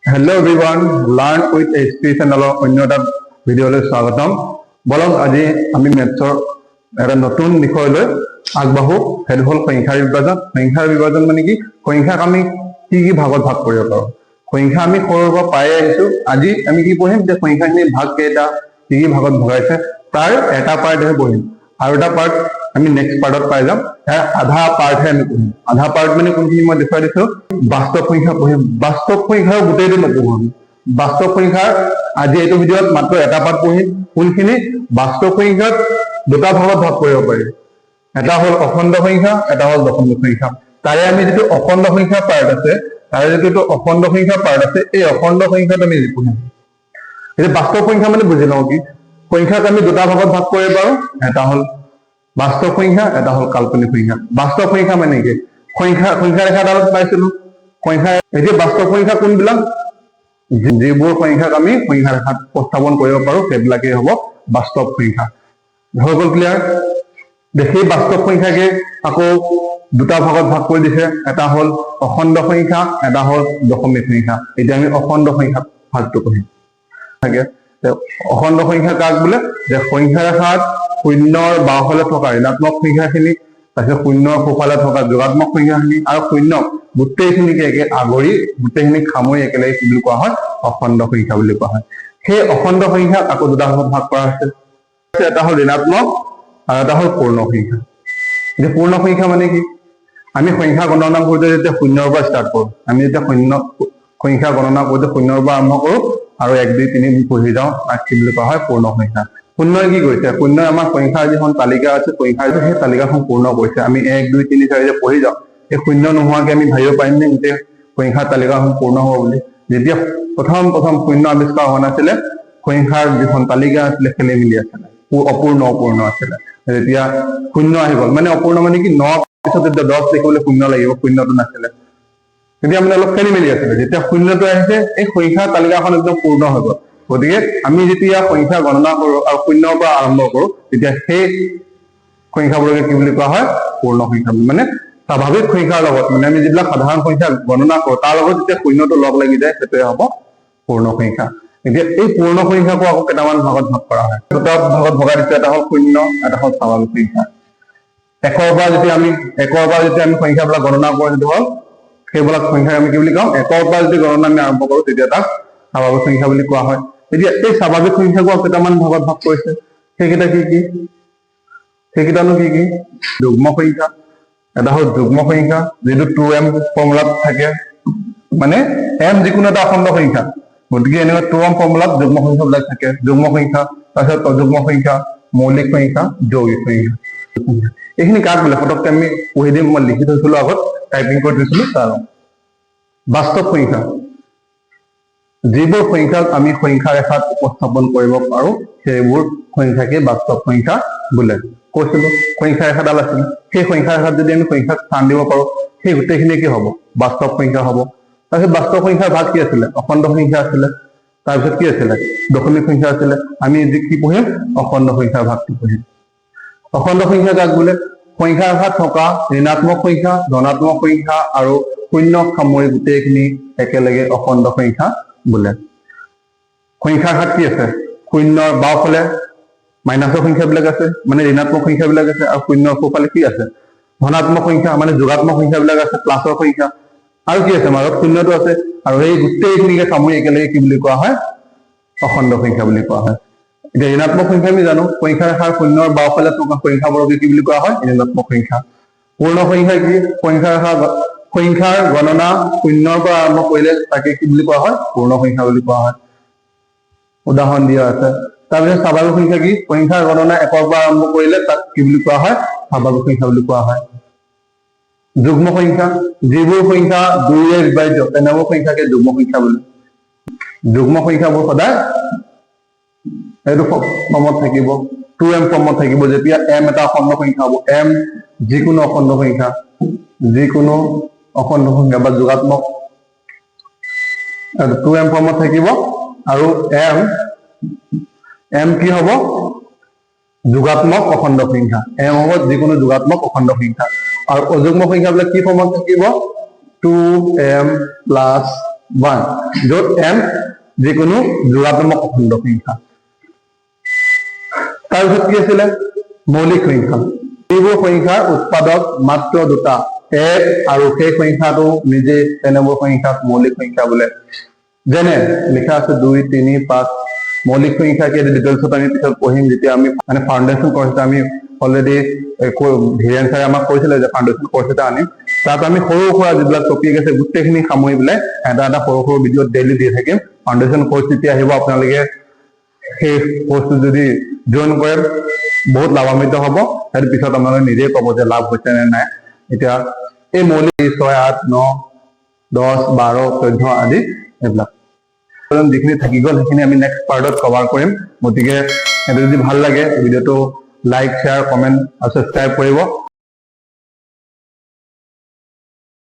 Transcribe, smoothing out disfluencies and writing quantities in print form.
Hello everyone, Learn with HP চেনেলৰ অন্য এটা ভিডিঅ'লৈ স্বাগতম। বলক আজি আমি মেথছৰ এটা নতুন বিষয়লৈ আগবাঢ়ো। সেইটো হ'ল সংখ্যাৰ বিভাজন। সংখ্যাৰ বিভাজন মানে কি? সংখ্যাক আমি কি ভাগত ভাগ কৰিব পাৰোঁ। সংখ্যা আমি সৰুৰ পৰা পাই আহিছোঁ। আজি আমি কি পঢ়িম যে সংখ্যাখিনি ভাগ কেইটা, কি ভাগত ভগাইছে, তাৰ এটা পাৰ্টহে পঢ়িম। আৰু এটা পাৰ্ট আমি নেক্সট পাৰ্টত পাই যাম। আধা পাৰ্টহে আমি পঢ়িম। আধা পাৰ্ট মানে কোনখিনি মই দেখুৱাই দিছো, বাস্তৱ সংখ্যা পঢ়িম। বাস্তৱ সংখ্যাৰ গোটেইটো নপঢ়ো আমি। বাস্তৱ সংখ্যাৰ আজি এইটো ভিডিঅ'ত মাত্ৰ এটা পাৰ্ট পঢ়িম। কোনখিনি? বাস্তৱ সংখ্যাক দুটা ভাগত ভাগ কৰিব পাৰি। এটা হ'ল অখণ্ড সংখ্যা, এটা হ'ল দশমিক সংখ্যা। তাৰে আমি যিটো অখণ্ড সংখ্যা পাৰ্ট আছে, এই অখণ্ড সংখ্যাত আমি পঢ়িম। এতিয়া বাস্তৱ সংখ্যা মানে বুজি লওঁ কি? সংখ্যাক আমি দুটা ভাগত ভাগ কৰিব পাৰো। এটা হ'ল বাস্তৱ সংখ্যা, এটা হ'ল কাল্পনিক সংখ্যা। বাস্তৱ সংখ্যা মানে কি? সংখ্যা ৰেখাডালত পাইছিলো সংখ্যা। এতিয়া বাস্তৱ সংখ্যা কোনবিলাক? যিবোৰ সংখ্যাক আমি সংখ্যা ৰেখাত উপস্থাপন কৰিব পাৰো সেইবিলাকেই হ'ব বাস্তৱ সংখ্যা। হৈ গ'ল ক্লিয়াৰ? সেই বাস্তৱ সংখ্যাকে আকৌ দুটা ভাগত ভাগ কৰি দিছে। এটা হ'ল অখণ্ড সংখ্যা, এটা হ'ল দশমিক সংখ্যা। এতিয়া আমি অখণ্ড সংখ্যা ভাগটো পঢ়িম। অখণ্ড সংখ্যা কাক বোলে? যে সংখ্যা ৰেখাত শূন্যৰ বাওঁফালে থকা ঋণাত্মক সংখ্যাখিনি, তাৰপিছত শূন্যৰ সোঁফালে থকা যোগাত্মক সংখ্যাখিনি আৰু শূন্য গোটেইখিনিকে আগুৰি গোটেইখিনিক সামৰি একেলগে কি বুলি কোৱা হয়? অখণ্ড সংখ্যা বুলি কোৱা হয়। সেই অখণ্ড সংখ্যাক আকৌ দুটা ভাগত ভাগ কৰা হৈছে। এটা হ'ল ঋণাত্মক আৰু এটা হ'ল পূৰ্ণ সংখ্যা। যে পূৰ্ণ সংখ্যা মানে কি? আমি সংখ্যা গণনা কৰোঁতে যেতিয়া শূন্যৰ পৰা ষ্টাৰ্ট কৰোঁ, আমি যেতিয়া সংখ্যা গণনা কৰোঁতে শূন্যৰ পৰা আৰম্ভ কৰোঁ আৰু 1 2 3 পঢ়ি যাওঁ, তাক কি বুলি কোৱা হয়? পূৰ্ণ সংখ্যা। শূন্যই কি কৰিছে? শূন্যই আমাৰ সংখ্যাৰ যিখন তালিকা আছে, সংখ্যাৰ সেই তালিকাখন পূৰ্ণ কৰিছে। আমি 1 2 3 4 যে পঢ়ি যাওঁ, এই শূন্য নোহোৱাকে আমি ভাবিব পাৰিম নে গোটেই সংখ্যাৰ তালিকাখন পূৰ্ণ হ'ব বুলি? যেতিয়া প্ৰথম শূন্য আৱিষ্কাৰ হোৱা নাছিলে, সংখ্যাৰ যিখন তালিকা আছিলে খেলি মেলি আছিলে, অপূৰ্ণ আছিলে। যেতিয়া শূন্য আহি গ'ল, মানে অপূৰ্ণ মানে কি? 9 পিছত যেতিয়া 10 দেখিবলৈ শূন্য লাগিব, শূন্যটো নাছিলে, তেতিয়া মানে অলপ খেলি মেলি আছিলে। যেতিয়া শূন্যটো আহিছে, এই সংখ্যাৰ তালিকাখন একদম পূৰ্ণ হৈ গ'ল। গতিকে আমি যেতিয়া সংখ্যা গণনা কৰো আৰু শূন্যৰ পৰা আৰম্ভ কৰো, তেতিয়া সেই সংখ্যাবোৰকে কি বুলি কোৱা হয়? পূৰ্ণ সংখ্যা। মানে স্বাভাৱিক সংখ্যাৰ লগত, মানে আমি যিবিলাক সাধাৰণ সংখ্যা গণনা কৰো তাৰ লগত যেতিয়া শূন্যটো লগ লাগি যায়, সেইটোৱে হ'ব পূৰ্ণ সংখ্যা। এতিয়া এই পূৰ্ণ সংখ্যাকো আকৌ কেইটামান ভাগত ভাগ কৰা হয়। দুটা ভাগত ভগাই দিছে। এটা হ'ল শূন্য, এটা হ'ল স্বাভাৱিক সংখ্যা। একৰ পৰা যেতিয়া আমি সংখ্যাবিলাক গণনা কৰো, সেইটো হ'ল সেইবিলাক সংখ্যাক আমি কি বুলি কওঁ? একৰ পৰা যদি গণনা আমি আৰম্ভ কৰো, তেতিয়া তাক স্বাভাৱিক সংখ্যা বুলি কোৱা হয়। এতিয়া এই স্বাভাৱিক সংখ্যাকো কেইটামান ভাগত ভাগ কৰিছে। সেইকেইটা কি কি? সেইকেইটানো কি কি? যুগ্ম সংখ্যা। এটা হ'ল যুগ্ম সংখ্যা, যিটো 2m ফৰ্মুলাত থাকে, মানে m যিকোনো এটা অখণ্ড সংখ্যা। গতিকে এনেকুৱা 2m ফৰ্মুলাত যুগ্ম সংখ্যাবিলাক থাকে। যুগ্ম সংখ্যা, তাৰপিছত অযুগ্ম সংখ্যা, মৌলিক সংখ্যা, যৌগিক সংখ্যা। এইখিনি কাক বোলে? পটককে আমি পঢ়ি দিম। মই লিখি থৈছিলো আগত, টাইপিং কৰি থৈছিলো। তাৰ বাস্তৱ সংখ্যা, যিবোৰ সংখ্যাক আমি সংখ্যা ৰেখাত উপস্থাপন কৰিব পাৰো, সেইবোৰ সংখ্যাকে বাস্তৱ সংখ্যা বোলে। কৈছিলো সংখ্যা ৰেখাডাল আছিল, সেই সংখ্যা ৰেখাত যদি আমি সংখ্যাক স্থান দিব পাৰো, সেই গোটেইখিনি কি হ'ব? বাস্তৱ সংখ্যা হ'ব। তাৰপিছত বাস্তৱ সংখ্যাৰ ভাগ কি আছিলে? অখণ্ড সংখ্যা আছিলে। তাৰপিছত কি আছিলে? দশমিক সংখ্যা আছিলে। আমি কি পঢ়িম? অখণ্ড সংখ্যাৰ ভাগটো পঢ়িম। অখণ্ড সংখ্যা কাক বোলে? সংখ্যা ৰেখাত থকা ঋণাত্মক সংখ্যা, ধনাত্মক সংখ্যা আৰু শূন্যক সামৰি গোটেইখিনি একেলগে অখণ্ড সংখ্যা বোলে। সংখ্যা ৰেখাত কি আছে? শূন্যৰ বাওঁফালে মাইনাছৰ সংখ্যাবিলাক আছে, মানে ঋণাত্মক সংখ্যাবিলাক আছে, আৰু শূন্যৰ সোঁফালে কি আছে? ধনাত্মক সংখ্যা, মানে যোগাত্মক সংখ্যাবিলাক আছে, প্লাছৰ সংখ্যা। আৰু কি আছে? মাজত শূন্যটো আছে। আৰু এই গোটেইখিনিকে সামৰি একেলগে কি বুলি কোৱা হয়? অখণ্ড সংখ্যা বুলি কোৱা হয়। এতিয়া ঋণাত্মক সংখ্যা আমি জানো, সংখ্যা ৰেখাৰ শূন্যৰ বাওঁফালে থকা সংখ্যাবোৰকে কি বুলি কোৱা হয়? ঋণাত্মক সংখ্যা। পূৰ্ণ সংখ্যা কি? সংখ্যাৰ গণনা শূন্যৰ পৰা আৰম্ভ কৰিলে তাকে কি বুলি কোৱা হয়? পূৰ্ণ সংখ্যা বুলি কোৱা হয়। উদাহৰণ দিয়া আছে। তাৰপিছত স্বাভাৱিক সংখ্যা কি? সংখ্যাৰ গণনা 1ৰ পৰা আৰম্ভ কৰিলে তাক কি বুলি কোৱা হয়? স্বাভাৱিক সংখ্যা বুলি কোৱা হয়। যুগ্ম সংখ্যা, যিবোৰ সংখ্যা 2ৰে বিভাজ্য, তেনেবোৰ সংখ্যাকে যুগ্ম সংখ্যা বোলে। যুগ্ম সংখ্যাবোৰ সদায় এইটো ফৰ্মত থাকিব, 2m ফৰ্মত থাকিব। যেতিয়া m এটা অখণ্ড সংখ্যা হ'ব, m যিকোনো অখণ্ড সংখ্যা বা যোগাত্মক 2m ফৰ্মত থাকিব। আৰু m কি হ'ব? যোগাত্মক অখণ্ড সংখ্যা। m হ'ব যিকোনো যোগাত্মক অখণ্ড সংখ্যা। আৰু অযুগ্ম সংখ্যাবিলাক কি ফৰ্মত থাকিব? 2m + 1, য'ত m যিকোনো যোগাত্মক অখণ্ড সংখ্যা। তাৰপিছত কি আছিলে মৌলিক সংখ্যা। এইবোৰ সংখ্যাৰ উৎপাদক মাত্ৰ দুটা, এক আৰু সেই সংখ্যাটো নিজে তেনেবোৰ সংখ্যাক মৌলিক সংখ্যা বোলে। যেনে লিখা আছে 2, 3, 5 মৌলিক সংখ্যা কি ডিটেইলছত আমি পিছত পঢ়িম যেতিয়া আমি মানে ফাউণ্ডেশ্যন কোৰ্সত আমি অলৰেডি ধীৰেন ছাৰে আমাক কৈছিলে যে ফাউণ্ডেশ্যন কোৰ্স এটা আনিম, তাত আমি সৰু সুৰা যিবিলাক টপিক আছে গোটেইখিনি সামৰি পেলাই এটা সৰু সৰু ভিডিঅ' ডেইলি দি থাকিম। ফাউণ্ডেশ্যন কোৰ্স যেতিয়া আহিব আপোনালোকে সেই কোৰ্সটো যদি জইন কৰে বহুত লাভান্বিত হ'ব। সেইটো পিছত আপোনালোকে নিজেই ক'ব যে লাভ হৈছে নে নাই। এতিয়া এই মৌলিক 6, 8, 9, 10, 12, 14 আদি এইবিলাক যিখিনি থাকি গ'ল সেইখিনি আমি নেক্সট পাৰ্টত কভাৰ কৰিম। গতিকে সেইটো যদি ভাল লাগে ভিডিঅ'টো লাইক, শ্বেয়াৰ, কমেণ্ট আৰু ছাবস্ক্ৰাইব কৰিব।